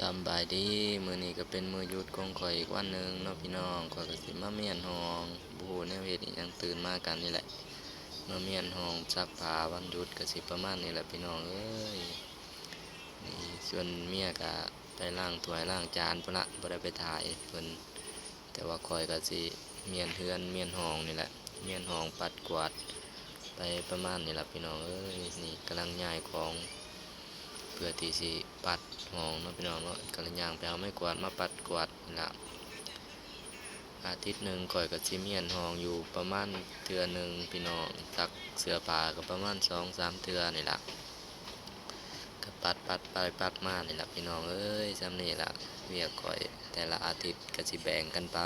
สำบายดีมื้อนี้ก็เป็นมื้อหยุดของข้อยอีกวันหนึ่งเนาะพี่น้องข้อยก็สิมาเมียนห้องบ่ฮู้แนวเฮ็ดอิหยังตื่นมากันนี่แหละมาเมียนห้องซักผ้าวันหยุดก็สิประมาณนี้แหละพี่น้องเอ้ยนี่ส่วนเมียก็ไปล้างถ้วยล้างจานพุ่นละบ่ได้ไปถ่ายเพิ่นแต่ว่าข้อยก็สิเมียนเฮือนเมียนห้องนี่แหละเมียนห้องปัดกวาดไปประมาณนี้แหละพี่น้องเอ้ยนี่กำลังย้ายของ เพื่อที่สิปัดห้องเนาะพี่น้องเนาะกระย่างไปเอาไม้กวาดมาปัดกวาดนี่ละอาทิตย์หนึ่งก่อยกับซิเมียนห้องอยู่ประมาณเทื่อหนึ่งพี่น้องซักเสื้อผ้าก็ประมาณ2-3เทื่อนี่ละก็ปัดไปปัดมานี่ละพี่น้องเอ้ยจำนี่ละเวียกก่อยแต่ละอาทิตย์ก็สิแบ่งกันไป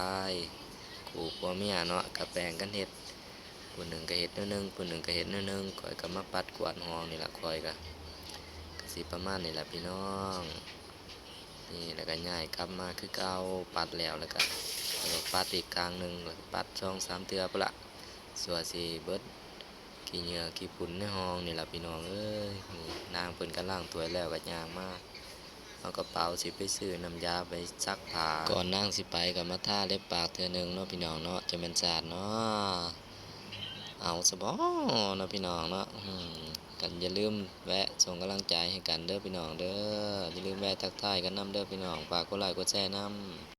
คู่ผัวเมียเนาะก็แบ่งกันเฮ็ดผู้หนึ่งก็เฮ็ดแนวหนึงผู้หนึ่งก็เฮ็ดแนวหนึงก่อยก็มาปัดกวาดห้องนี่ละก่อยก็สิประมาณนี่แหละพี่น้องนี่แล้วก็ย้ายกลับมาคือเก่าปัดแล้วก็ปัดอีกครั้งหนึ่งแล้วก็ปัด2-3เทื่อพุ่นละสัวสิเบิดขี้เหงื่อขี้ฝุ่นในห้องนี่แหละพี่น้องเอ้ยนี่นางเพิ่นก็ล้างถ้วยแล้วก็ย่างมาเอากระเป๋าสิไปซื้อน้ำยาไปซักผ้าก่อนนางสิไปก็มาทาเล็บปากเทื่อหนึงเนาะพี่น้องเนาะจะแม่นสาดเนาะเอาซะบ่เนาะพี่น้องเนาะกันอย่าลืมแวะส่งกำลังใจให้กันเด้อพี่น้องเด้ออย่าลืมแวะทักทายกันนำเด้อพี่น้องฝากกดไลค์กดแชร์นำ